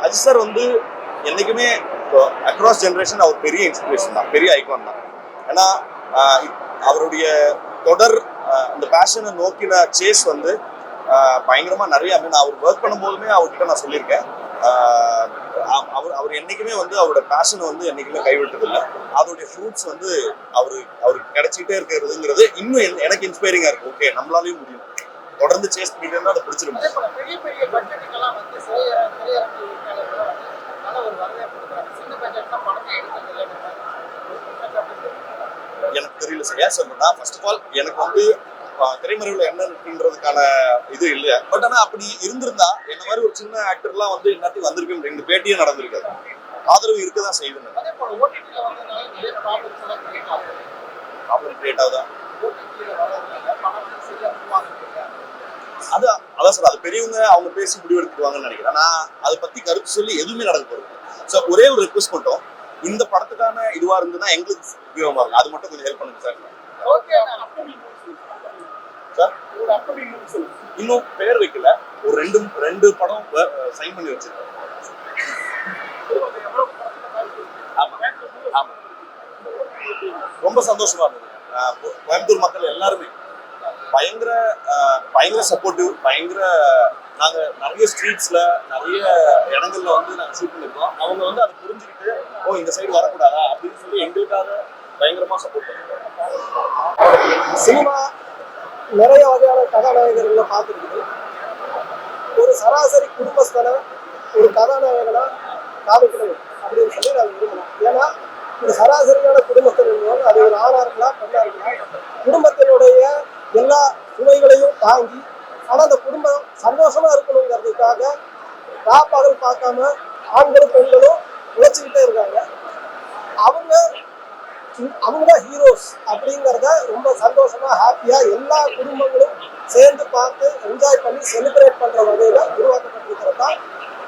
Ajith sir வந்து என்னைக்குமே across generation அவர் பெரிய இன்ஸ்பிரேஷன் தான், பெரிய ஐகான் தான். ஏன்னா அவருடைய தொடர் அந்த பேஷனை நோக்கின சேஸ் வந்து பயங்கரமா நிறைய. நான் அவர் ஒர்க் பண்ணும்போதுமே அவர்கிட்ட நான் சொல்லியிருக்கேன், அவர் என்னைக்குமே வந்து அவரோட பேஷனை வந்து என்னைக்குமே கைவிட்டது இல்லை. அதோடைய ஃப்ரூட்ஸ் வந்து அவருக்கு கிடைச்சிக்கிட்டே இருக்கிறதுங்கிறது இன்னும் எனக்கு இன்ஸ்பைரிங்கா இருக்கு. ஓகே, நம்மளாலையும் முடியும், தொடர்ந்து சேஸ் பண்ணிட்டு இருந்தா அதை பிடிச்சிருக்கும். பெரிய பெரிய பட்ஜெட்டுக்கெல்லாம் வந்து ஒரு வரவேற்பு கொடுக்குறாங்க. சின்ன பட்ஜெட்னா படத்தை எடுக்கிறது எனக்கு தெரியல சார். ஏன் சொல்றேன்னா, ஃபர்ஸ்ட் ஆஃப் ஆல் எனக்கு வந்து திரைமறைவுல என்ன இருக்குன்றதுக்கான இது இல்லை. பட் ஆனா அப்படி இருந்திருந்தா என்ன மாதிரி ஒரு சின்ன ஆக்டர்லாம் வந்து எல்லாத்தையும் வந்திருக்கும். ரெண்டு பேட்டியே நடந்திருக்காது. ஆதரவு இருக்கதான் செய்யுதுன்னு ப்ராப்ளம் கிரியேட் ஆகுதா? அதான் சார், அது பெரியவங்க அவங்க பேசி முடிவு எடுத்துக்குவாங்கன்னு நினைக்கிறேன். நான் அதை பத்தி கருத்து சொல்லி எதுவுமே நடக்க போறது. ஸோ ஒரே ஒரு ரெக்வஸ்ட் மட்டும், இந்த படத்துக்கான இதுவா இருந்ததுன்னா எங்களுக்கு உபயோகமா இருக்கும். அது மட்டும் கொஞ்சம் ஹெல்ப் பண்ணுங்க சார். சார் இன்னும் பேர் வைக்கல, ஒரு ரெண்டு படம் சைன் பண்ணி வச்சிருக்கேன். ஆமா ஆமா, ரொம்ப சந்தோஷமா இருந்தது. கோயம்புத்தூர் மக்கள் எல்லாருமே பயங்கர சப்போர்ட்டிவ். நாங்க நிறைய ஸ்ட்ரீட்ஸ்ல நிறைய இடங்கள்ல வந்து நாங்க ஷூட் பண்ணிருக்கோம். அவங்க வந்து அதை புரிஞ்சுக்கிட்டு, ஓ இந்த சைடு வரக்கூடாதா அப்படின்னு சொல்லி எங்களுக்காக பயங்கரமா சப்போர்ட் பண்ணிருக்கோம். சினிமா நிறைய வகையான கதாநாயகர்களை பார்த்துருக்குது. ஒரு சராசரி குடும்பஸ்தனை ஒரு கதாநாயகனா காமிக்கணும் அப்படின்னு சொல்லி நாங்கள் விரும்பணும். ஏன்னா ஒரு சராசரியான குடும்பஸ்தன் என்பவன், அது ஒரு ஆணா இருக்கலாம் பெண்ணா இருக்கலாம், குடும்பத்தினுடைய எல்லா சுமைகளையும் தாங்கி, ஆனால் அந்த குடும்பம் சந்தோஷமா இருக்கணுங்கிறதுக்காக பகல் பார்க்காம ஆண்களும் பெண்களும் உழைச்சிக்கிட்டே இருக்காங்க. அவங்க தான் ஹீரோஸ் அப்படிங்கிறத ரொம்ப சந்தோஷமா ஹாப்பியா எல்லா குடும்பங்களும் சேர்ந்து பார்த்து என்ஜாய் பண்ணி செலிப்ரேட் பண்ற வகையில உருவாக்கப்பட்டிருக்கிறது தான்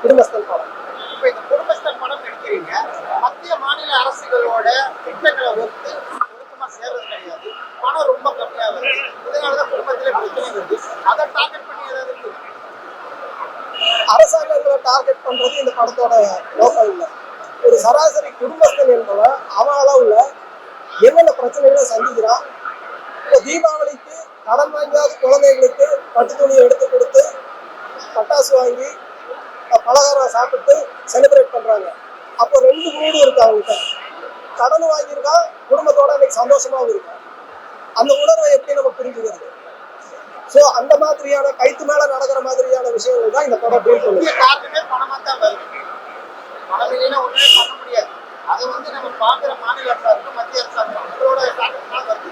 குடும்பஸ்தன் படம். இப்ப இந்த குடும்பஸ்தன் படம் எடுக்கிறீங்க, மத்திய மாநில அரசுகளோட திட்டங்களை ஒத்து ஒழுக்கமா சேர்றது கிடையாது, பணம் ரொம்ப கம்மியா வருது, இதனாலதான் குடும்பத்திலே பிரச்சனை வருது. அதை டார்கெட் பண்ணி ஏதாவது இருக்கு? அரசாங்கங்களை டார்கெட் பண்றது இந்த படத்தோட நோக்கம் இல்லை. ஒரு சராசரி குடும்பஸ்தன் என்பவன் அவன் அளவுல என்னென்ன பிரச்சனைகளை சந்திக்கிறான். இப்போ தீபாவளிக்கு கடன் வாங்கியாவது குழந்தைங்களுக்கு பட்டு துணியை எடுத்து கொடுத்து பட்டாசு வாங்கி பலகாரம் சாப்பிட்டு செலிப்ரேட் பண்றாங்க. அப்போ ரெண்டு மூடு இருக்கு அவங்ககிட்ட. கடன் வாங்கியிருக்கா, குடும்பத்தோட இன்னைக்கு சந்தோஷமாவும் இருக்கும். அந்த உணர்வை எப்படி நம்ம புரிஞ்சுக்கிறது? ஸோ அந்த மாதிரியான கைத்து மேல நடக்கிற மாதிரியான விஷயங்கள் தான் இந்த படம் டீல் பண்ணுது. காரணமே பணமா தான் வருது. பணம் இல்லைன்னா ஒண்ணுமே பண்ண முடியாது. அது வந்து நம்ம பாக்குற மாநில அரசாங்கம் மத்திய அரசாங்கம் உங்களோட வருது.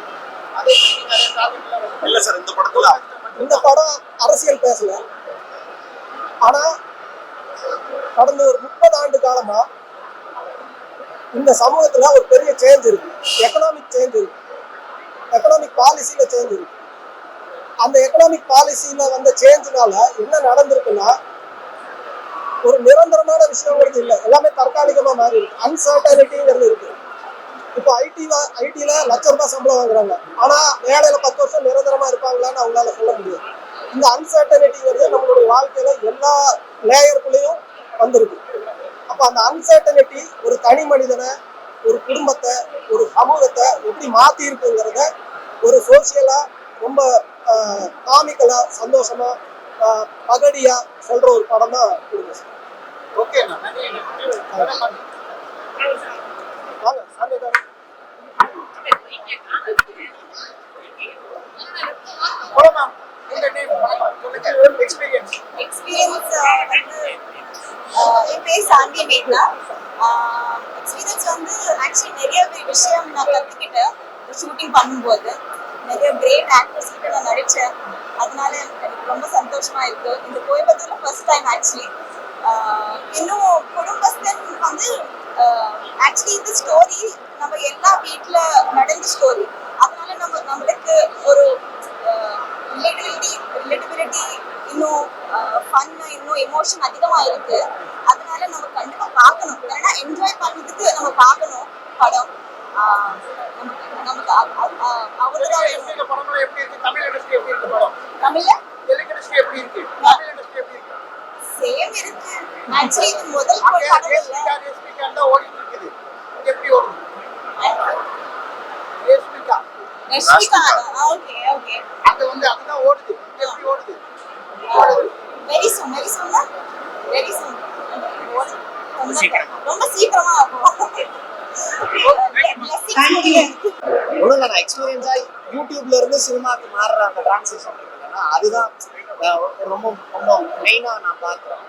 அதே இல்ல சார், இந்த படம் அரசியல் பேசல. ஆனா கடந்த ஒரு 30 ஆண்டு காலமா இந்த சமூகத்துல ஒரு பெரிய சேஞ்ச் இருக்கு. எக்கனாமிக் சேஞ்ச் இருக்கு, எக்கனாமிக் பாலிசியில சேஞ்ச் இருக்கு. அந்த எக்கனாமிக் பாலிசியில வந்த சேஞ்ச்னால என்ன நடந்திருக்குன்னா, ஒரு நிரந்தரமான விஷயங்கிறது இல்லை, எல்லாமே தற்காலிகமா மாறி இருக்கு. அன்சர்டனிட்டிங்கிறது இருக்கு. இப்போ ஐடில ₹1,00,000 சம்பளம் வாங்குறாங்க, ஆனா வேலையில 10 வருஷம் நிரந்தரமா இருப்பாங்களான்னு அவங்களால சொல்ல முடியாது. இந்த அன்சர்டனிட்டிங்கிறது நம்மளுடைய வாழ்க்கையில எல்லா லேயருக்குள்ளேயும் வந்திருக்கு. அப்ப அந்த அன்சர்டனிட்டி ஒரு தனி மனிதனை, ஒரு குடும்பத்தை, ஒரு சமூகத்தை எப்படி மாத்தி இருக்குங்கிறத ஒரு சோசியலா ரொம்ப காமிக்கலா சந்தோஷமா பகடியா சொல்ற ஒரு படம் தான் குடும்பம். ஓகே, வாங்க சாமியார். என் பேர் சாந்தி மேக்னா. எக்ஸ்பீரியன்ஸ் வந்து ஆக்சுவலி நிறைய விஷயம் நான் கற்றுக்கிட்டேன் ஷூட்டிங் பண்ணும்போது. நிறைய கிரேட் ஆக்டர்ஸ் கிட்ட நான் நடித்தேன். அதனால எனக்கு ரொம்ப சந்தோஷமா இருக்கு. இந்த கோயம்புத்தூர்ல ஃபர்ஸ்ட் டைம் ஆக்சுவலி. இன்னும் குடும்பஸ்தன் வந்து ஆக்சுவலி இந்த ஸ்டோரி நம்ம எல்லா வீட்டில் நடந்த ஸ்டோரி. அதனால நம்மளுக்கு ஒரு ரிலேட்டிபிலிட்டி இன்னும் ஃபன், இன்னும் எமோஷன் அதிகமாக இருக்கு. அதனால நம்ம கண்டிப்பாக பார்க்கணும். ஏன்னா என்ஜாய் பண்ணதுக்கு நம்ம பார்க்கணும் படம். நமக்கு அவரோட தமிழ்ல சேம் இருக்கு. ஆக்சுவலி இது முதல் அங்க படம் இல்ல. ரேஷ்மிகா தான் ஓடிட்டு இருக்குது. இங்க எப்படி ஓடுது? ரேஷ்மிகா ரஷ்மிகா ஓகே ஓகே அங்க வந்து அதுதான் ஓடுது. இங்க எப்படி ஓடுது? ஓடுது. வெரி சூன் ரொம்ப சீக்கிரமா ஆகும். ஒன்றும் நான் எக்ஸ்பீரியன்ஸா யூடியூப்ல இருந்து சினிமாக்கு மாறுற அந்த டிரான்சிஷன் இருக்குன்னா அதுதான் ரொம்ப ரொம்ப மெயினா நான் பார்க்குறேன்.